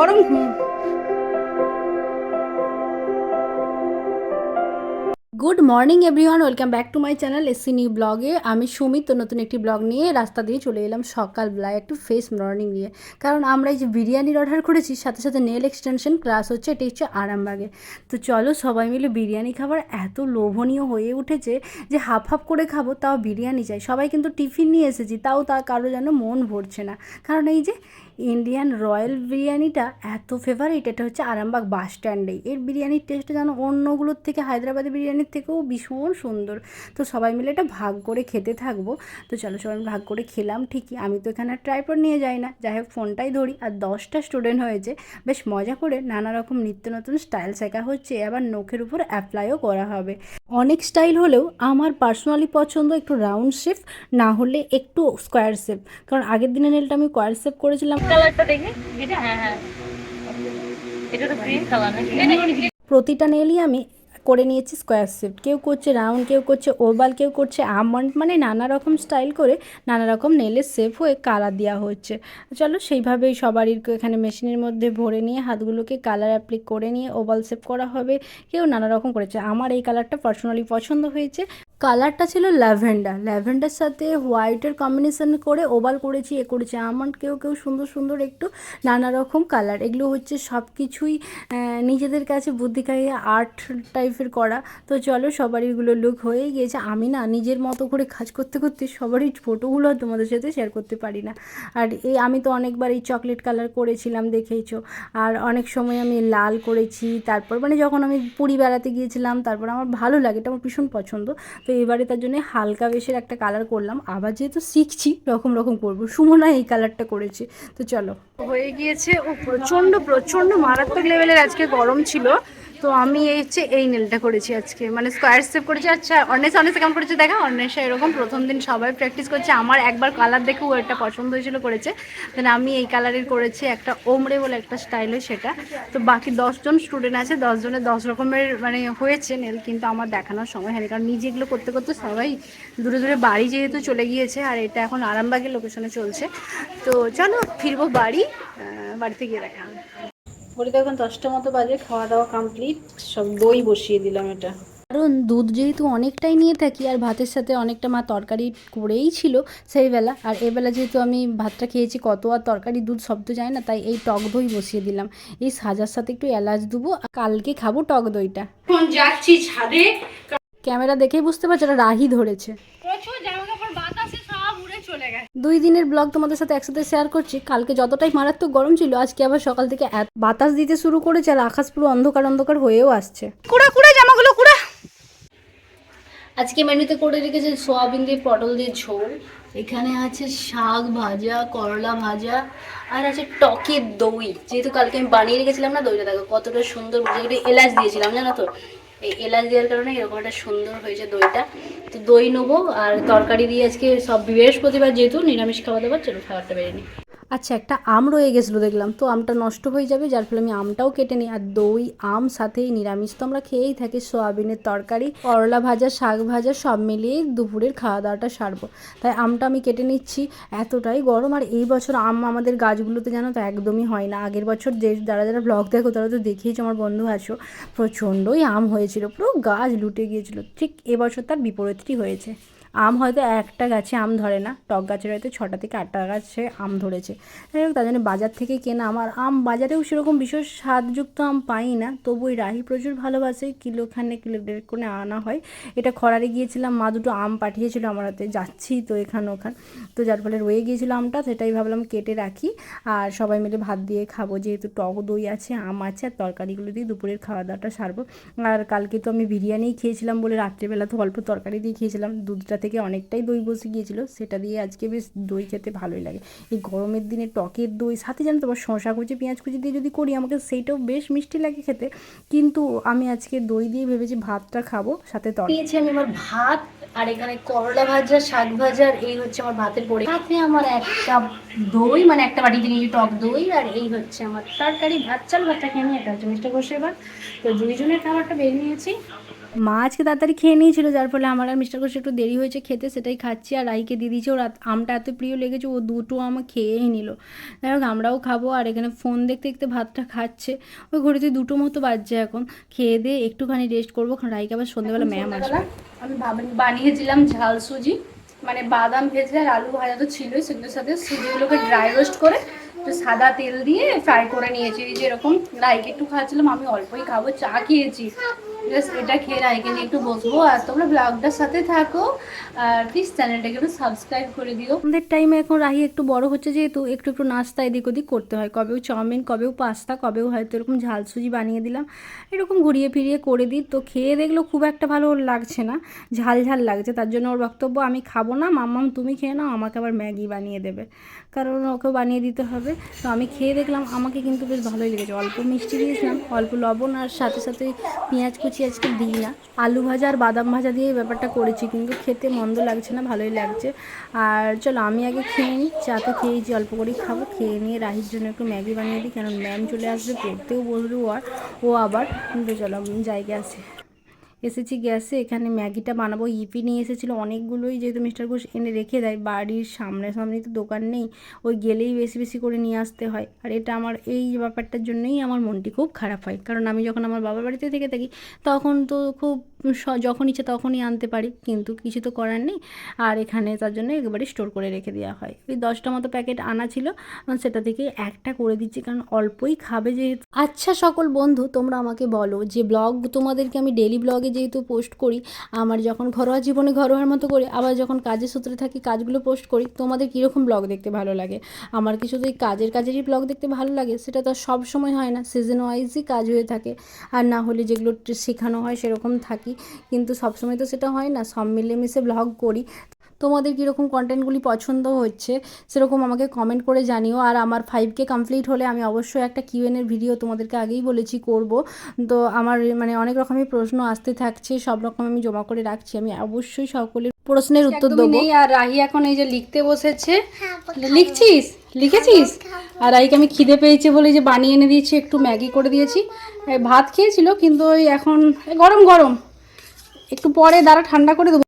গরম। Good morning everyone, welcome back to my channel SC new ব্লগে। আমি সুমিত, তো নতুন একটি ব্লগ নিয়ে রাস্তা দিয়ে চলে এলাম সকালবেলায় একটু ফ্রেশ মর্নিং নিয়ে। কারণ আমরা এই যে বিরিয়ানির অর্ডার করেছি, সাথে সাথে নেল এক্সটেনশন ক্লাস হচ্ছে, এটি হচ্ছে আরামবাগে। তো চলো সবাই মিলে বিরিয়ানি খাবার এত লোভনীয় হয়ে উঠেছে যে হাফ হাফ করে খাবো, তাও বিরিয়ানি চাই। সবাই কিন্তু টিফিন নিয়ে এসেছি, তাও কারো যেন মন ভরছে না। কারণ এই যে ইন্ডিয়ান রয়্যাল বিরিয়ানিটা এত ফেভারিট, এটা হচ্ছে আরামবাগ বাস স্ট্যান্ডেই। এর বিরিয়ানির টেস্টটা যেন অন্যগুলোর থেকে, হায়দ্রাবাদি বিরিয়ানির থেকেও ভীষণ সুন্দর। তো সবাই মিলে এটা ভাগ করে খেতে থাকবো। তো চলো সবাই ভাগ করে খেলাম ঠিকই, আমি তো এখানে ট্রাইপড নিয়ে যাই না, যাই হোক ফোনটাই ধরি। আর 10টা স্টুডেন্ট হয়েছে, বেশ মজা করে নানা রকম নিত্য নতুন স্টাইল শেখা হচ্ছে, আবার নখের উপর অ্যাপ্লাইও করা হবে। অনেক স্টাইল হলেও আমার পার্সোনালি পছন্দ একটু রাউন্ড শেপ, না হলে একটু স্কোয়ার শেপ। কারণ আগের দিনের নেলটা আমি স্কোয়ার শেপ করেছিলাম। কালারটা দেখি এটা। হ্যাঁ হ্যাঁ, এটা তো গ্রিন কালার নাকি? প্রতিটা নেলই আমি করে নিয়েছি স্কোয়ার শেপ। কেউ করছে রাউন্ড, কেউ করছে ওভাল, কেউ করছে আমন্ড, মানে নানা রকম স্টাইল করে নানা রকম নেলের শেপ হয়ে কালার দেওয়া হচ্ছে। চলো সেইভাবেই সবারই এখানে মেশিনের মধ্যে ভরে নিয়ে হাতগুলোকে কালার অ্যাপ্লিক করে নিয়ে ওভাল শেপ করা হবে। কেউ নানা রকম করেছে, আমার এই কালারটা পার্সোনালি পছন্দ হয়েছে। কালারটা ছিল ল্যাভেন্ডার, ল্যাভেন্ডার সাথে হোয়াইটের কম্বিনেশন করে ওভাল করেছি, এ করেছি আমন্ড, কেউ কেউ সুন্দর সুন্দর একটু নানা রকম কালার। এগুলো হচ্ছে সব কিছুই নিজেদের কাছে বুদ্ধি খাইয়ে আর্ট টাইপের করা। তো চলো সবারইগুলো লুক হয়ে গিয়েছে। আমি না নিজের মতো করে কাজ করতে করতে সবারই ফটোগুলো তোমাদের সাথে শেয়ার করতে পারি না। আর আমি তো অনেকবার এই চকলেট কালার করেছিলাম, দেখেইছো। আর অনেক সময় আমি লাল করেছি। তারপর মানে যখন আমি পুরী বেড়াতে গিয়েছিলাম, তারপর আমার ভালো লাগে, এটা আমার ভীষণ পছন্দ। তো এবারে তার জন্য হালকা বেশের একটা কালার করলাম। আবার যেহেতু শিখছি রকম রকম করবো, সুমনা এই কালারটা করেছে। তো চলো হয়ে গিয়েছে। ও প্রচণ্ড প্রচণ্ড মারাত্মক লেভেলের আজকে গরম ছিল। তো আমি এই নেলটা করেছি আজকে, মানে স্কোয়ার শেপ করেছি। আচ্ছা অন্বেষা, অন্বেষা কেমন করেছে দেখা। অন্বেষা এরকম প্রথম দিন সবাই প্র্যাকটিস করছে, আমার একবার কালার দেখে ও একটা পছন্দ হয়েছিল করেছে। দেন আমি এই কালারের করেছি একটা ওমরে বলে একটা স্টাইল হয় সেটা। তো বাকি 10জন স্টুডেন্ট আছে, 10 জনের 10 রকমের মানে হয়েছে নেল, কিন্তু আমার দেখানোর সময় হয়নি, কারণ নিজে এগুলো করতে করতে সবাই দূরে দূরে বাড়ি যেহেতু চলে গিয়েছে। আর এটা এখন আরামবাগের লোকেশনে চলছে। তো চলো ফিরবো বাড়ি, বাড়িতে গিয়ে দেখা হবে। ঘড়িতে এখন 10টা মতো বাজে, খাওয়া দাওয়া কমপ্লিট, সব দই বসিয়ে দিলাম। এটা কারণ দুধ যেহেতু অনেকটাই নিয়ে থাকি, আর ভাতের সাথে অনেকটা মা তরকারি করেই ছিল সেই বেলা। আর এবেলা যেহেতু আমি ভাতটা খেয়েছি, কত আর তরকারি দুধ সব তো যায় না, তাই এই টক দই বসিয়ে দিলাম। এই সাজার সাথে একটু এলাচ দেবো, কালকে খাবো টক দইটা। এখন যাচ্ছি ছাদে। ক্যামেরা দেখেই বুঝতে পারছো এটা রাহি ধরেছে। প্রচুর জামাকাপড় বাতাসে সব উড়ে চলে গেছে। 2 দিনের ব্লগ তোমাদের সাথে একসাথে শেয়ার করছি। কালকে যতটাই মারাত্মক গরম ছিল, আজকে আবার সকাল থেকে বাতাস দিতে শুরু করেছে, আর আকাশ পুরো অন্ধকার অন্ধকার হয়েও আসছে। কুড়া কুড়া জামাগুলো কুড়া। আজকে মেনুতে করে রেখেছে সোয়াবিন দিয়ে পটল দিয়ে ঝোল, এখানে আছে শাক ভাজা, করলা ভাজা, আর আছে টকের দই। যেহেতু কালকে আমি বানিয়ে রেখেছিলাম না দইটা, দেখো কতটা সুন্দর, বুঝে এলাচ দিয়েছিলাম জানো তো, এই এলাচ দেওয়ার কারণে এরকম একটা সুন্দর হয়েছে দইটা। তো দই নেবো, আর তরকারি দিয়ে আজকে সব বৃহস্পতিবার যেহেতু নিরামিষ খাওয়া দাওয়া, চলো খাবারটা বেরিয়ে নিই। আচ্ছা একটা আম রয়ে গেছিলো দেখলাম, তো আমটা নষ্ট হয়ে যাবে, যার ফলে আমি আমটাও কেটে নিই। আর দই আম সাথেই নিরামিষ তো আমরা খেয়েই থাকি, সোয়াবিনের তরকারি, করলা ভাজা, শাক ভাজা, সব মিলিয়ে দুপুরের খাওয়া দাওয়াটা সারবো। তাই আমটা আমি কেটে নিচ্ছি। এতটাই গরম, আর এই বছর আম আমাদের গাছগুলোতে জানো তো একদমই হয় না। আগের বছর যে যারা যারা ব্লগ দেখো তারা তো দেখেইছো, আমার বন্ধু আছো, প্রচণ্ডই আম হয়েছিল, পুরো গাছ লুটে গিয়েছিলো। ঠিক এবছর তার বিপরীতটি হয়েছে। আম হয়তো একটা গাছে আম ধরে না, টক গাছের হয়তো 6টা থেকে 8টা গাছে আম ধরেছে। যাই হোক, তার জন্য বাজার থেকে কেনা আমার আম, বাজারেও সেরকম বিশেষ স্বাদযুক্ত আম পাই না, তবু ওই রাহি প্রচুর ভালোবাসে, কিলোখানে কিলো 1.5 করে আনা হয়। এটা খরারে গিয়েছিলাম, মা দুটো আম পাঠিয়েছিল আমার হাতে, যাচ্ছি তো এখান ওখান, তো যার ফলে রয়ে গিয়েছিল আমটা, সেটাই ভাবলাম কেটে রাখি আর সবাই মিলে ভাত দিয়ে খাবো। যেহেতু টক দই আছে, আম আছে, আর তরকারিগুলো দিয়ে দুপুরের খাওয়া দাওয়াটা সারবো। আর কালকে তো আমি বিরিয়ানিই খেয়েছিলাম বলে রাত্রেবেলা তো অল্প তরকারি দিয়ে খেয়েছিলাম, দুধটা থেকে অনেকটাই দই বসে গিয়েছিলো, সেটা দিয়ে আজকে বেশ দই খেতে ভালোই লাগে। এই গরমের দিনে টকের দই সাথে জানো তোমার শসা কুচি, পেঁয়াজ কুচি দিয়ে যদি করি, আমাকে সেইটাও বেশ মিষ্টি লাগে খেতে। কিন্তু আমি আজকে দই দিয়ে ভেবেছি ভাতটা খাবো, সাথে তরকারি নিয়েছি আমি। আমার ভাত আর এখানে করলা ভাজা, শাক ভাজা, আর এই হচ্ছে আমার ভাতের পরে, সাথে আমার এক কাপ দই, মানে একটা বাটিতে নিয়ে টক দই, আর এই হচ্ছে আমার তরকারি। ভাত চাল ভাতটা খেয়ে নিয়ে এটা হচ্ছে মিস্টার ঘোষের ভাত। তো দুইজনের খাবারটা বেরিয়ে নিয়েছি। মা আজকে তাড়াতাড়ি খেয়ে নিয়েছিল, যার ফলে আমার আর মিস্টার ঘোষের একটু দেরি হয়েছে খেতে, সেটাই খাচ্ছি। আর রাইকে দিয়ে দিয়েছি, ওর আমটা এত প্রিয় লেগেছে, ও দুটো আম খেয়েই নিল। যাই হোক আমরাও খাবো। আর এখানে ফোন দেখতে দেখতে ভাতটা খাচ্ছে। ওই ঘড়িতে 2টো মতো বাজছে এখন। খেয়ে দিয়ে একটুখানি রেস্ট করবো, কারণ রাইকে আবার সন্ধ্যেবেলা ম্যাম আসবে। আমি বানিয়েছিলাম ঝাল সুজি, মানে বাদাম ভেজে আর আলু ভাজা তো ছিলই, সেগুলোর সাথে সুজিগুলোকে ড্রাই রোস্ট করে একটু সাদা তেল দিয়ে ফ্রাই করে নিয়েছি। এই যে এরকম রাইকে একটু খাচ্ছিলাম, আমি অল্পই খাবো, চা খেয়েছি। জাস্ট এটা খেয়ে রাইকে নিয়ে একটু বসবো। আর তোমরা ব্লগটার সাথে থাকো, আর প্লিজ চ্যানেলটাকে একটু সাবস্ক্রাইব করে দিও। আমাদের টাইমে এখন রাহি একটু বড় হচ্ছে, যেহেতু একটু একটু নাস্তা এদিক ওদিক করতে হয়, কবেও চাউমিন, কবেও পাস্তা, কবেও হয়তো এরকম ঝাল সুজি বানিয়ে দিলাম, এরকম ঘুরিয়ে ফিরিয়ে করে দিই। তো খেয়ে দেখলো খুব একটা ভালো ওর লাগছে না, ঝাল ঝাল লাগছে। তার জন্য ওর বক্তব্য, আমি খাবো না মাম্মাম, তুমি খেয়ে নাও, আমাকে আবার ম্যাগি বানিয়ে দেবে, কারণ ওকেও বানিয়ে দিতে হবে। তো আমি খেয়ে দেখলাম, আমাকে কিন্তু বেশ ভালোই লেগেছে। অল্প মিষ্টি দিয়েছিলাম, অল্প লবণ, আর সাথে সাথে পেঁয়াজ কুচি আজকে দিই না, আলু ভাজা আর বাদাম ভাজা দিয়ে এই ব্যাপারটা করেছি, কিন্তু খেতে মন্দ লাগছে না, ভালোই লাগছে। আর চলো আমি আগে খেয়ে নিই, চা তো খেয়েছি, অল্প করেই খাবো। খেয়ে নিয়ে রাহির জন্য একটু ম্যাগি বানিয়ে দিই, কারণ ম্যাম চলে আসবে, পড়তেও বসবে ও আবার। কিন্তু চলো জায়গা আছে, এসেছি গ্যাসে। এখানে ম্যাগিটা বানাবো। ইপি নিয়ে এসেছিলো অনেকগুলোই, যেহেতু মিস্টার ঘোষ এনে রেখে দেয়, বাড়ির সামনে তো দোকান নেই, ওই গেলেই বেশি বেশি করে নিয়ে আসতে হয়। আর এটা আমার এই ব্যাপারটার জন্যই আমার মনটি খুব খারাপ হয়, কারণ আমি যখন আমার বাবার বাড়িতে থেকে থাকি তখন তো খুব যখন ইচ্ছে তখনই আনতে পারি, কিন্তু কিছু তো করার নেই। আর এখানে তার জন্য একেবারে স্টোর করে রেখে দেওয়া হয়। ওই 10টা মতো প্যাকেট আনা ছিল, সেটা থেকে একটা করে দিচ্ছি, কারণ অল্পই খাবে যেহেতু। আচ্ছা সকল বন্ধু, তোমরা আমাকে বলো যে ব্লগ তোমাদেরকে আমি ডেলি ব্লগে যেহেতু পোস্ট করি, আমার যখন ঘরোয়া জীবনে ঘরোয়ার মতো করি, আবার যখন কাজের সূত্রে থাকি কাজগুলো পোস্ট করি, তোমাদের কীরকম ব্লগ দেখতে ভালো লাগে? আমার কি শুধু এই কাজেরই ব্লগ দেখতে ভালো লাগে? সেটা তো সব সময় হয় না, সিজন ওয়াইজই কাজ হয়ে থাকে, আর না হলে যেগুলো শেখানো হয় সেরকম থাকি, কিন্তু সবসময় তো সেটা হয় না, সব মিলেমিশে ব্লগ করি। তোমাদের কীরকম কন্টেন্টগুলি পছন্দ হচ্ছে সেরকম আমাকে কমেন্ট করে জানিও। আর আমার 5K কমপ্লিট হলে আমি অবশ্যই একটা কিউএনের ভিডিও তোমাদেরকে আগেই বলেছি করব। তো আমার মানে অনেক রকমের প্রশ্ন আসতে থাকছে, সব রকম আমি জমা করে রাখছি, আমি অবশ্যই সকলের প্রশ্নের উত্তর দেবো। আর রাহি এখন এই যে লিখতে বসেছে। লিখেছিস? আর রাহিকে আমি খিদে পেয়েছে বলে যে বানিয়ে এনে দিয়েছি, একটু ম্যাগি করে দিয়েছি। ভাত খেয়েছিল, কিন্তু ওই এখন গরম গরম, একটু পরে দাঁড়া ঠান্ডা করে দেবো।